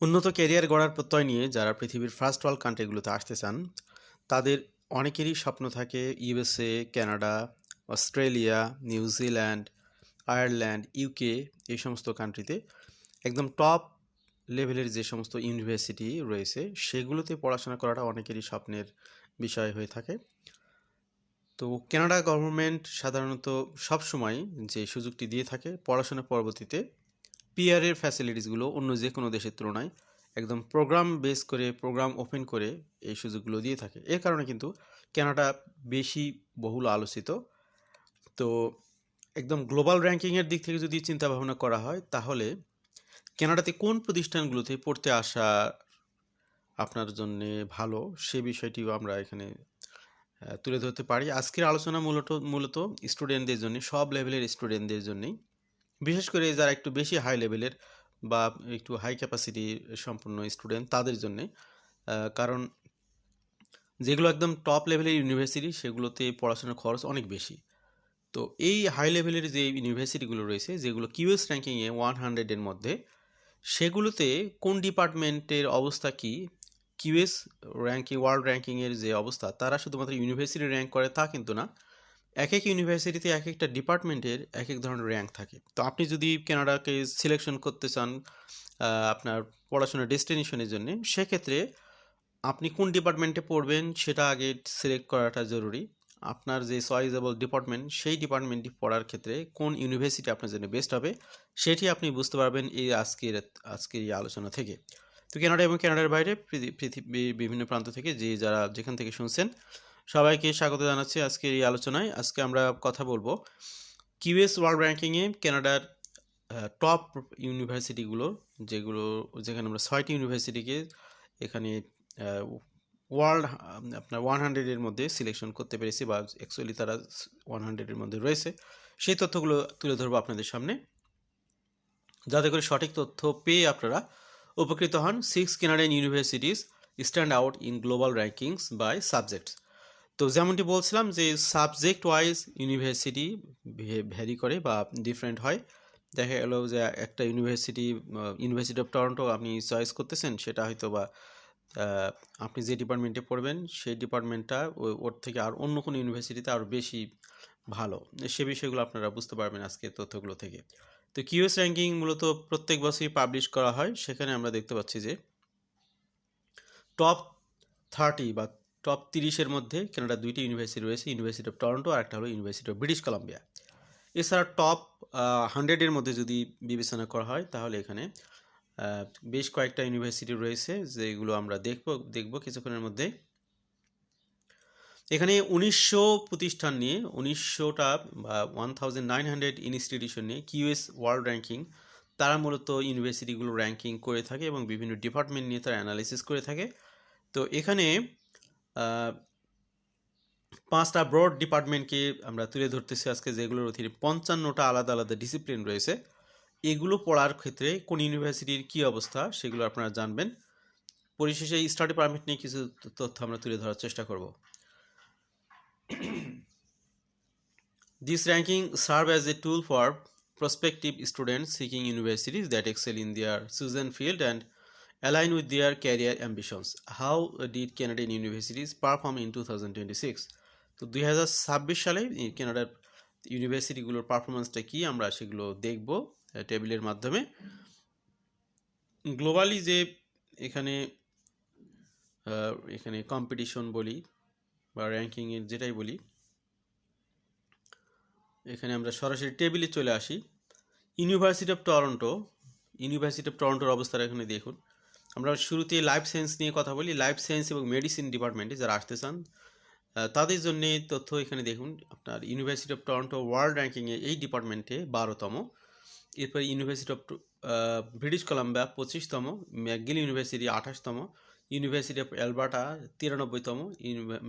উন্নত ক্যারিয়ার গড়ার প্রত্যয় নিয়ে যারা পৃথিবীর ফার্স্ট ওয়ার্ল্ড কান্ট্রিগুলোতে আসতে চান, তাদের অনেকেরই স্বপ্ন থাকে USA, Canada, Australia, New Zealand, Ireland, UK এই সমস্ত কান্ট্রিতে একদম টপ লেভেলের যে সমস্ত ইউনিভার্সিটি রয়েছে সেগুলোতে পড়াশোনা করাটা অনেকেরই স্বপ্নের বিষয় হয়ে থাকে। তো কানাডা গভর্নমেন্ট সাধারণত সবসময় যে সুযোগটি দিয়ে থাকে পড়াশোনা পরবর্তীতে পিআরের ফ্যাসিলিটিসগুলো অন্য যে কোনো দেশের তুলনায় একদম প্রোগ্রাম বেস করে প্রোগ্রাম ওপেন করে এই সুযোগগুলো দিয়ে থাকে। এর কারণে কিন্তু কানাডা বেশি বহুল আলোচিত। তো একদম গ্লোবাল র্যাঙ্কিংয়ের দিক থেকে যদি চিন্তা ভাবনা করা হয় তাহলে কানাডাতে কোন প্রতিষ্ঠানগুলোতে পড়তে আসা আপনার জন্যে ভালো সে বিষয়টিও আমরা এখানে তুলে ধরতে পারি। আজকের আলোচনা মূলত স্টুডেন্টদের জন্য, সব লেভেলের স্টুডেন্টদের জন্যই, বিশেষ করে যারা একটু বেশি হাই লেভেলের বা একটু হাই ক্যাপাসিটি সম্পন্ন স্টুডেন্ট তাদের জন্যে। কারণ যেগুলো একদম টপ লেভেলের ইউনিভার্সিটি সেগুলোতে পড়াশোনার খরচ অনেক বেশি। তো এই হাই লেভেলের যে ইউনিভার্সিটিগুলো রয়েছে যেগুলো কিউএস র্যাঙ্কিংয়ে 100-এর মধ্যে, সেগুলোতে কোন ডিপার্টমেন্টের অবস্থা কি, কিউএস র্যাঙ্কিং ওয়ার্ল্ড র্যাঙ্কিংয়ের যে অবস্থা, তারা শুধুমাত্র ইউনিভার্সিটি র্যাঙ্ক করে তা কিন্তু না। এক এক ইউনিভার্সিটিতে এক একটা ডিপার্টমেন্টের এক এক ধরনের র্যাঙ্ক থাকে। তো আপনি যদি কানাডাকে সিলেকশন করতে চান আপনার পড়াশোনার ডেস্টিনেশনের জন্য, সেক্ষেত্রে আপনি কোন ডিপার্টমেন্টে পড়বেন সেটা আগে সিলেক্ট করাটা জরুরি। আপনার যে চয়েসেবল ডিপার্টমেন্ট সেই ডিপার্টমেন্টটি পড়ার ক্ষেত্রে কোন ইউনিভার্সিটি আপনার জন্য বেস্ট হবে সেটি আপনি বুঝতে পারবেন এই আজকের এই আলোচনা থেকে। তো কানাডা এবং কানাডার বাইরে পৃথিবীর বিভিন্ন প্রান্ত থেকে যারা যেখান থেকে শুনছেন সবাইকে স্বাগত জানাচ্ছি আজকের এই আলোচনায়। আজকে আমরা কথা বলবো কিউএস ওয়ার্ল্ড র্যাঙ্কিংয়ে কানাডার টপ ইউনিভার্সিটিগুলো, যেখানে আমরা 6টি ইউনিভার্সিটিকে এখানে ওয়ার্ল্ড আপনার 100-এর মধ্যে সিলেকশন করতে পেরেছি, বা অ্যাকচুয়ালি তারা 100-এর মধ্যে রয়েছে। সেই তথ্যগুলো তুলে ধরবো আপনাদের সামনে, যাতে করে সঠিক তথ্য পেয়ে আপনারা উপকৃত হন। 6 Canadian universities stand out in global rankings by subjects. তো যেমনটি বলছিলাম যে সাবজেক্ট ওয়াইজ ইউনিভার্সিটি ভ্যারি করে বা ডিফারেন্ট হয়। দেখা গেল যে একটা ইউনিভার্সিটি অফ টরন্টো আপনি চয়েস করতেছেন, সেটা হয়তো বা আপনি যে ডিপার্টমেন্টে পড়বেন সেই ডিপার্টমেন্টটা ওর থেকে আর অন্য কোনো ইউনিভার্সিটিতে আরও বেশি ভালো। সে বিষয়গুলো আপনারা বুঝতে পারবেন আজকে তথ্যগুলো থেকে। তো কিউএস র্যাঙ্কিং মূলত প্রত্যেক বছরই পাবলিশ করা হয়। সেখানে আমরা দেখতে পাচ্ছি যে টপ 30 বা টপ 30-এর মধ্যে কানাডার 2টি ইউনিভার্সিটি রয়েছে, ইউনিভার্সিটি অফ টরন্টো আর একটা হলো ইউনিভার্সিটি অফ ব্রিটিশ কলাম্বিয়া। এছাড়া টপ 100-এর মধ্যে যদি বিবেচনা করা হয় তাহলে এখানে বেশ কয়েকটা ইউনিভার্সিটি রয়েছে যেগুলো আমরা দেখব কিছুক্ষণের মধ্যে। এখানে 1900 প্রতিষ্ঠান নিয়ে, 1900টা বা 1900 ইনস্টিটিউশন নিয়ে কিউএস ওয়ার্ল্ড র্যাঙ্কিং তারা মূলত ইউনিভার্সিটিগুলো র্যাঙ্কিং করে থাকে এবং বিভিন্ন ডিপার্টমেন্ট নিয়ে তারা অ্যানালাইসিস করে থাকে। তো এখানে 5টা ব্রড ডিপার্টমেন্টকে আমরা তুলে ধরতেছি আজকে, যেগুলোর অধীনে 55টা আলাদা আলাদা ডিসিপ্লিন রয়েছে। এগুলো পড়ার ক্ষেত্রে কোন ইউনিভার্সিটির কী অবস্থা সেগুলো আপনারা জানবেন। পরিশেষে স্টাডি পারমিট নিয়ে কিছু তথ্য আমরা তুলে ধরার চেষ্টা করব। This ranking serve as a tool for prospective students seeking universities that excel in their chosen field and align with their career ambitions. How did Canadian universities perform in 2026? তো 2026 সালে কানাডার ইউনিভার্সিটিগুলোর পারফরমেন্সটা কি আমরা সেগুলো দেখব টেবিলের মাধ্যমে। গ্লোবালি যে এখানে কম্পিটিশন বলি বা র্যাঙ্কিংয়ের যেটাই বলি, এখানে আমরা সরাসরি টেবিলে চলে আসি। ইউনিভার্সিটি অফ টরন্টোর অবস্থাটা এখানে দেখুন। আমরা শুরুতে লাইফ সায়েন্স নিয়ে কথা বলি। লাইফ সায়েন্স এবং মেডিসিন ডিপার্টমেন্টে যারা আসতে চান তাদের জন্য তথ্য এখানে দেখুন। আপনার ইউনিভার্সিটি অফ টরন্টো ওয়ার্ল্ড র্যাঙ্কিংয়ে এই ডিপার্টমেন্টে 12তম, এরপর ইউনিভার্সিটি অফ ব্রিটিশ কলাম্বিয়া 25তম, ম্যাকগিল ইউনিভার্সিটি 28তম, ইউনিভার্সিটি অফ অ্যালবার্টা 93তম,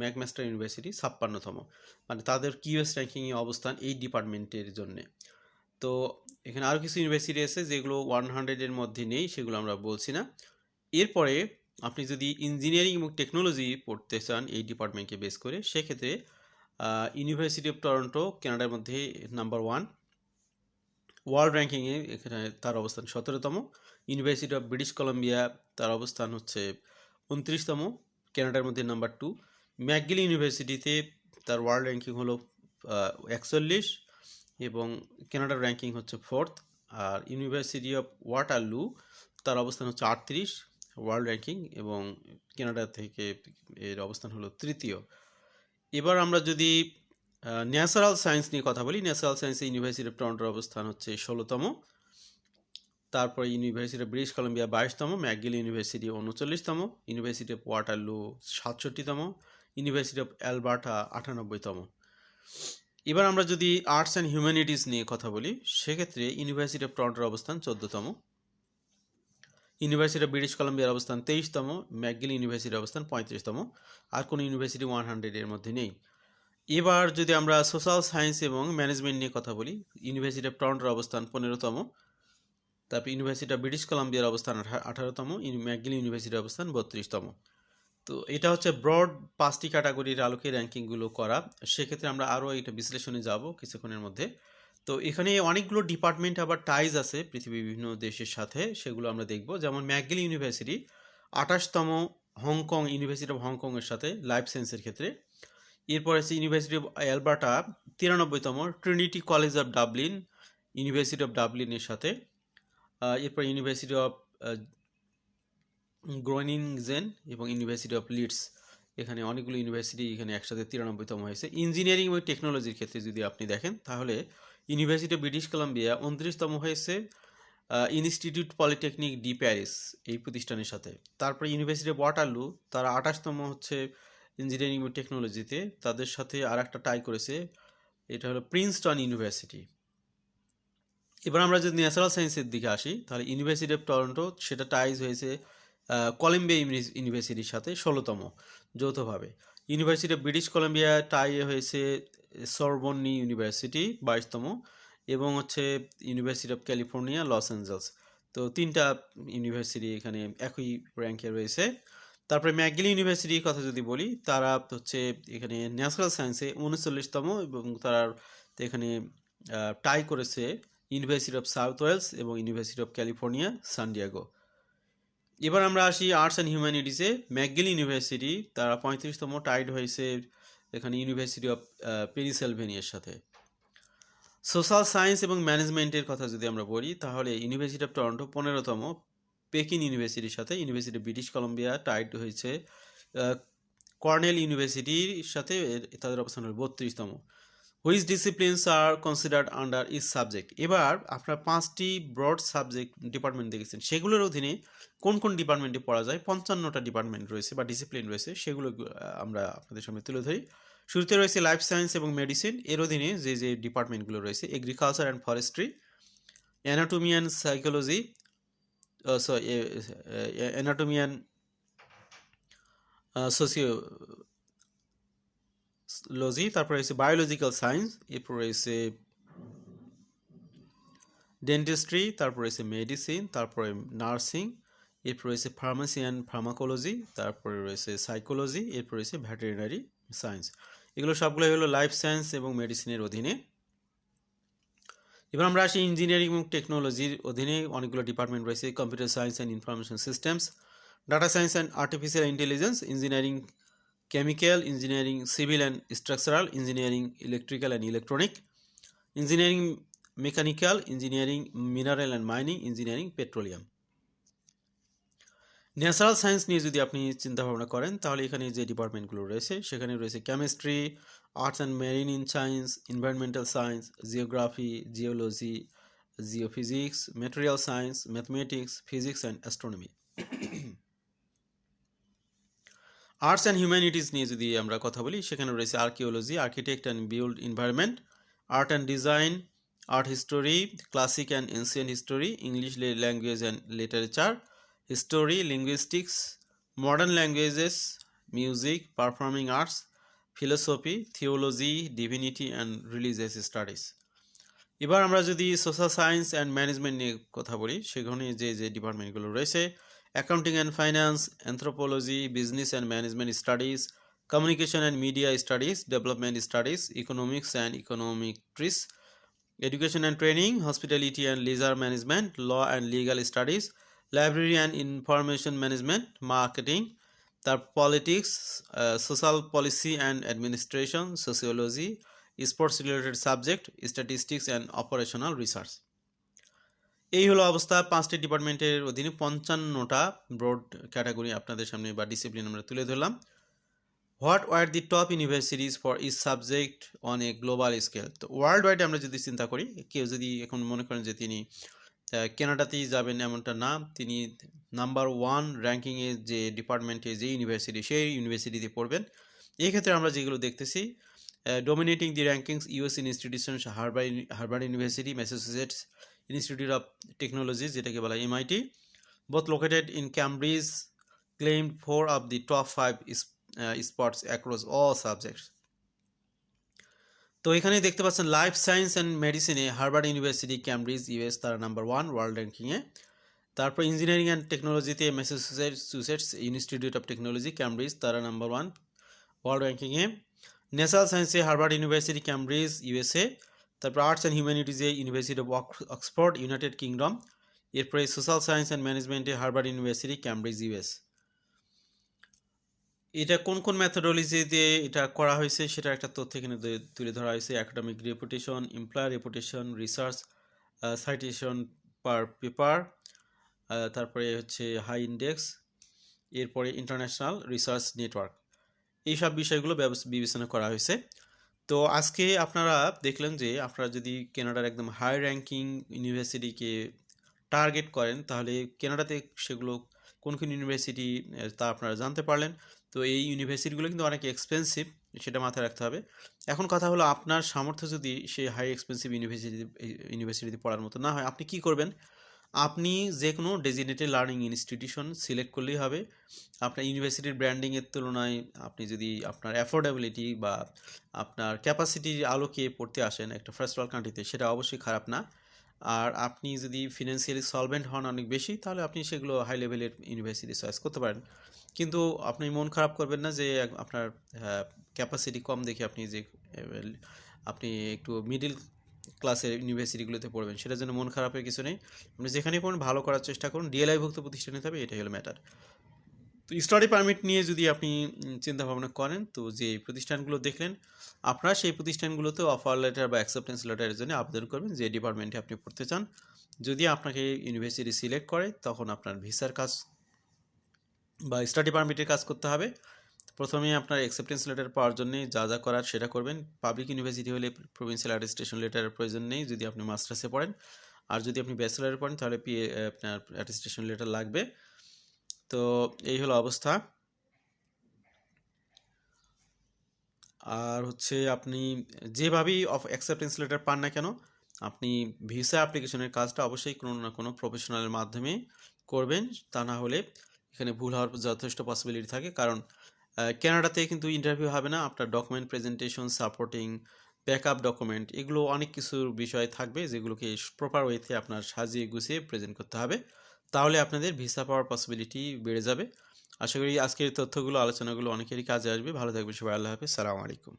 ম্যাকমাস্টার ইউনিভার্সিটি 56তম। মানে তাদের কিউএস র্যাঙ্কিংয়ে অবস্থান এই ডিপার্টমেন্টের জন্যে। তো এখানে আরও কিছু ইউনিভার্সিটি আছে যেগুলো 100-এর মধ্যে নেই, সেগুলো আমরা বলছি না। এরপরে আপনি যদি ইঞ্জিনিয়ারিং এবং টেকনোলজি পড়তে চান এই ডিপার্টমেন্টকে বেস করে, সেক্ষেত্রে ইউনিভার্সিটি অফ টরন্টো কানাডার মধ্যে নাম্বার 1। ওয়ার্ল্ড র্যাঙ্কিংয়ে এখানে তার অবস্থান 17তম। ইউনিভার্সিটি অফ ব্রিটিশ কলাম্বিয়া তার অবস্থান হচ্ছে 29তম, কানাডার মধ্যে নাম্বার 2। ম্যাকগিল ইউনিভার্সিটিতে তার ওয়ার্ল্ড র্যাঙ্কিং হলো 41 এবং কানাডার র্যাঙ্কিং হচ্ছে 4th। R university of Waterloo তার অবস্থান হচ্ছে 38 ওয়ার্ল্ড র্যাঙ্কিং এবং কানাডা থেকে এর অবস্থান হলো 3য়। এবার আমরা যদি ন্যাচারাল সায়েন্স নিয়ে কথা বলি, ন্যাচারাল সায়েন্সে ইউনিভার্সিটি অফ টরন্টোর অবস্থান হচ্ছে 16তম, তারপরে ইউনিভার্সিটি অফ ব্রিটিশ কলাম্বিয়া 22তম, ম্যাকগিল ইউনিভার্সিটি 39তম, ইউনিভার্সিটি অফ ওয়াটারলু 67তম, ইউনিভার্সিটি অফ অ্যালবার্টা 98তম। এবার আমরা যদি আর্টস অ্যান্ড হিউম্যানিটিস নিয়ে কথা বলি, সেক্ষেত্রে ইউনিভার্সিটি অফ টরন্টোর অবস্থান 14তম, ইউনিভার্সিটি অফ ব্রিটিশ কলাম্বিয়ার অবস্থান 23তম, ম্যাকগিল ইউনিভার্সিটির অবস্থান 35তম। আর কোনো ইউনিভার্সিটি 100 এর মধ্যে নেই। এবার যদি আমরা সোশ্যাল সায়েন্স এবং ম্যানেজমেন্ট নিয়ে কথা বলি, ইউনিভার্সিটি অফ টরন্টোর অবস্থান 15তম, তারপর ইউনিভার্সিটি অফ ব্রিটিশ কলাম্বিয়ার অবস্থান 18তম, ম্যাকগিল ইউনিভার্সিটির অবস্থান 32তম। তো এটা হচ্ছে ব্রড 5টি ক্যাটাগরির আলোকে র্যাঙ্কিংগুলো করা। সেক্ষেত্রে আমরা আরও এটা বিশ্লেষণে যাব কিছুক্ষণের মধ্যে। তো এখানে অনেকগুলো ডিপার্টমেন্ট আবার টাইজ আছে পৃথিবীর বিভিন্ন দেশের সাথে, সেগুলো আমরা দেখব। যেমন ম্যাকগিল ইউনিভার্সিটি 28তম, হংকং ইউনিভার্সিটি অফ হংকংয়ের সাথে লাইফ সায়েন্সের ক্ষেত্রে। এরপর আছে ইউনিভার্সিটি অফ অ্যালবার্টা 93তম, Trinity College of Dublin University of ডাবলিনের সাথে। এরপর ইউনিভার্সিটি অফ গ্রোনিনজেন এবং ইউনিভার্সিটি অফ লিডস, এখানে অনেকগুলো ইউনিভার্সিটি এখানে একসাথে 93তম হয়েছে। ইঞ্জিনিয়ারিং এবং টেকনোলজির ক্ষেত্রে যদি আপনি দেখেন, তাহলে ইউনিভার্সিটি অফ ব্রিটিশ কলাম্বিয়া 29তম হয়েছে ইনস্টিটিউট পলিটেকনিক ডি প্যারিস এই প্রতিষ্ঠানের সাথে। তারপরে ইউনিভার্সিটি অফ ওয়াটারলু তারা 28তম হচ্ছে ইঞ্জিনিয়ারিং এবং টেকনোলজিতে, তাদের সাথে আর একটা টাই করেছে, এটা হলো প্রিন্সটন ইউনিভার্সিটি। এবার আমরা যদি ন্যাচারাল সায়েন্সের দিকে আসি, তাহলে ইউনিভার্সিটি অফ টরন্টো সেটা টাইজ হয়েছে কলাম্বিয়া ইউনিভার্সিটির সাথে 16তম যৌথভাবে। University of British Columbia tie হয়েছে সরবর্নি ইউনিভার্সিটি 22তম, এবং হচ্ছে university of California Los Angeles. তো 3টা ইউনিভার্সিটি এখানে একই র্যাঙ্কে রয়েছে। তারপরে ম্যাকগিল ইউনিভার্সিটির কথা যদি বলি, তারা হচ্ছে এখানে ন্যাচারাল সায়েন্সে 39তম এবং তারা এখানে টাই করেছে ইউনিভার্সিটি অফ সাউথ ওয়েলস এবং university of California San Diego. এবার আমরা আসি আর্টস অ্যান্ড হিউম্যানিটিসে। ম্যাকগিল ইউনিভার্সিটি তারা 35তম, টাইড হয়েছে এখানে ইউনিভার্সিটি অফ পেনিসিলভেনিয়ার সাথে। সোশ্যাল সায়েন্স এবং ম্যানেজমেন্টের কথা যদি আমরা বলি, তাহলে ইউনিভার্সিটি অফ টরন্টো 15তম, পেকিন ইউনিভার্সিটির সাথে। University of British Columbia tied হয়েছে কর্নেল ইউনিভার্সিটির সাথে, তাদের অবস্থান হল 32তম। Which disciplines are considered under each subject. এবার আপনার 5টি ব্রড সাবজেক্ট ডিপার্টমেন্ট দেখেছেন, সেগুলোর অধীনে কোন কোন ডিপার্টমেন্টে পড়া যায়। 55টা ডিপার্টমেন্ট রয়েছে বা ডিসিপ্লিন রয়েছে, সেগুলো আমরা আপনাদের সামনে তুলে ধরি। শুরুতে রয়েছে লাইফ সায়েন্স এবং মেডিসিন, এর অধীনে যে যে ডিপার্টমেন্টগুলো রয়েছে, agriculture and forestry, anatomy and psychology, anatomy and sociology, তারপরে রয়েছে বায়োলজিক্যাল সায়েন্স, এরপর রয়েছে ডেন্টিস্ট্রি, তারপর রয়েছে মেডিসিন, তারপরে নার্সিং, এরপর রয়েছে ফার্মাসি অ্যান্ড ফার্মাকোলজি, তারপরে রয়েছে সাইকোলজি, এরপর রয়েছে ভেটেরিনারি সায়েন্স। এগুলো সবগুলোই হলো লাইফ সায়েন্স এবং মেডিসিনের অধীনে। এবার আমরা আসি ইঞ্জিনিয়ারিং এবং টেকনোলজির অধীনে অনেকগুলো ডিপার্টমেন্ট রয়েছে। Computer science and information systems, data science and artificial intelligence, engineering chemical, engineering civil and structural, engineering electrical and electronic, engineering mechanical, engineering mineral and mining, engineering petroleum. Natural science নিয়ে যদি আপনি চিন্তা ভাবনা করেন, তাহলে এখানে যে ডিপার্টমেন্টগুলো রয়েছে, সেখানে রয়েছে chemistry, arts and marine in science, environmental science, geography, geology, geophysics, material science, mathematics, physics and astronomy. Arts and humanities নিয়ে যদি আমরা কথা বলি, সেখানে রয়েছে archaeology, architect and build environment, art and design, art history, classic and ancient history, English language and literature, history, linguistics, modern languages, music, performing arts, philosophy, theology, divinity and religious studies. এবার আমরা যদি social science and management নিয়ে কথা বলি, সেখানে যে যে ডিপার্টমেন্টগুলো রয়েছে, accounting and finance, anthropology, business and management studies, communication and media studies, development studies, economics and econometrics, education and training, hospitality and leisure management, law and legal studies, library and information management, marketing, তার politics, social policy and administration, sociology, sports related subject, statistics and operational research. এই হলো অবস্থা। 5টি ডিপার্টমেন্টের অধীনে 55টা broad category আপনাদের সামনে বা ডিসিপ্লিন আমরা তুলে ধরলাম। What were the top universities for each subject on a global scale. তো ওয়ার্ল্ড ওয়াইড আমরা যদি চিন্তা করি, কেউ যদি এখন মনে করেন যে তিনি কানাডাতেই যাবেন এমনটা না, তিনি নাম্বার 1 র্যাঙ্কিংয়ে যে ডিপার্টমেন্টে যে ইউনিভার্সিটি, সেই ইউনিভার্সিটিতে পড়বেন। এই ক্ষেত্রে আমরা যেগুলো দেখতেছি, dominating the rankings US institution Harvard university, Massachusetts Institute of technology যেটাকে বলা MIT, both located in Cambridge, claimed 4 of the top 5 spots across all subjects. তো এখানে দেখতে পাচ্ছেন লাইফ সায়েন্স অ্যান্ড মেডিসিনে হার্ভার্ড ইউনিভার্সিটি ক্যামব্রিজ ইউএস তারা number 1 world র্যাঙ্কিংয়ে। তারপর ইঞ্জিনিয়ারিং অ্যান্ড টেকনোলজিতে Massachusetts Institute of Technology Cambridge তারা নাম্বার 1 ওয়ার্ল্ড র্যাঙ্কিংয়ে। ন্যাচারাল সায়েন্সে হার্ভার্ড ইউনিভার্সিটি ক্যামব্রিজ ইউএসএ। তারপর আর্টস অ্যান্ড হিউম্যানিটিজে university of Oxford United Kingdom. এরপরে সোশ্যাল সায়েন্স অ্যান্ড ম্যানেজমেন্টে হার্ভার্ড ইউনিভার্সিটি ক্যামব্রিজ ইউএস। এটা কোন কোন মেথোডোলজিতে এটা করা হয়েছে সেটা একটা তথ্য এখানে তুলে ধরা হয়েছে। Academic reputation, employer reputation, research, citation per paper, তারপরে হচ্ছে হাই ইন্ডেক্স, এরপরে ইন্টারন্যাশনাল রিসার্চ নেটওয়ার্ক, এইসব বিষয়গুলো বিবেচনা করা হয়েছে। তো আজকে আপনারা দেখলেন যে আপনারা যদি কানাডার একদম হাই র্যাঙ্কিং ইউনিভার্সিটিকে টার্গেট করেন তাহলে কানাডাতে সেগুলো কোন কোন ইউনিভার্সিটি তা আপনারা জানতে পারলেন। তো এই ইউনিভার্সিটিগুলো কিন্তু অনেক এক্সপেন্সিভ, সেটা মাথায় রাখতে হবে। এখন কথা হলো, আপনার সামর্থ্য যদি সেই হাই এক্সপেন্সিভ ইউনিভার্সিটিতে পড়ার মতো না হয়, আপনি কি করবেন? আপনি যে কোনো ডেজিগনেটেড লার্নিং ইনস্টিটিউশন সিলেক্ট করলেই হবে। আপনার ইউনিভার্সিটির ব্র্যান্ডিংয়ের তুলনায় আপনি যদি আপনার অ্যাফোর্ডেবিলিটি বা আপনার ক্যাপাসিটির আলোকে পড়তে আসেন একটা ফার্স্ট ওয়ার্ল্ড কান্ট্রিতে, সেটা অবশ্যই খারাপ না। আর আপনি যদি ফিনান্সিয়ালি সলভেন্ট হন অনেক বেশি, তাহলে আপনি সেগুলো হাই লেভেলের ইউনিভার্সিটি চয়েস করতে পারেন। কিন্তু আপনি মন খারাপ করবেন না যে আপনার ক্যাপাসিটি কম দেখে আপনি একটু মিডিল ক্লাসের ইউনিভার্সিটিগুলোতে পড়বেন, সেটার জন্য মন খারাপের কিছু নেই। আপনি যেখানেই পড়ুন ভালো করার চেষ্টা করুন, ডিএলআইভুক্ত প্রতিষ্ঠানে হবে, এটাই হলো ম্যাটার। তো স্টাডি পারমিট নিয়ে যদি আপনি চিন্তা ভাবনা করেন, তো যে প্রতিষ্ঠানগুলো দেখলেন আপনারা সেই প্রতিষ্ঠানগুলোতে অফার লেটার বা অ্যাকসেপ্টেন্স লেটারের জন্য আবেদন করবেন যে ডিপার্টমেন্টে আপনি পড়তে চান। যদি আপনাকে ইউনিভার্সিটি সিলেক্ট করে তখন আপনার ভিসার কাজ বা স্টাডি পারমিটের কাজ করতে হবে। প্রথমে আপনার অ্যাকসেপ্টেন্স লেটার পাওয়ার জন্য যা যা করার সেটা করবেন। পাবলিক ইউনিভার্সিটি হলে প্রভিন্সিয়াল অ্যাটেস্টেশন লেটারের প্রয়োজন নেই যদি আপনি মাস্টার্সে পড়েন, আর যদি আপনি ব্যাচেলারে পড়েন তাহলে আপনার অ্যাটেস্টেশন লেটার লাগবে। তো এই হলো অবস্থা। আর হচ্ছে আপনি যেভাবেই অ্যাকসেপ্টেন্স লেটার পান না কেন, আপনি ভিসা অ্যাপ্লিকেশনের কাজটা অবশ্যই কোনো না কোনো প্রফেশনালের মাধ্যমে করবেন, তা না হলে এখানে ভুল হওয়ার যথেষ্ট পসিবিলিটি থাকে। কারণ কানাডাতে কিন্তু ইন্টারভিউ হবে না, আপনার document presentation, supporting backup document, এগুলো অনেক কিছুর বিষয় থাকবে যেগুলোকে প্রপার ওয়েতে আপনার সাজিয়ে গুছিয়ে প্রেজেন্ট করতে হবে, তাহলে আপনাদের ভিসা পাওয়ার পসিবিলিটি বেড়ে যাবে। আশা করি আজকের তথ্যগুলো, আলোচনাগুলো অনেকেরই কাজে আসবে। ভালো থাকবে সবাই, আল্লাহ হাফেজ, সালামু আলাইকুম।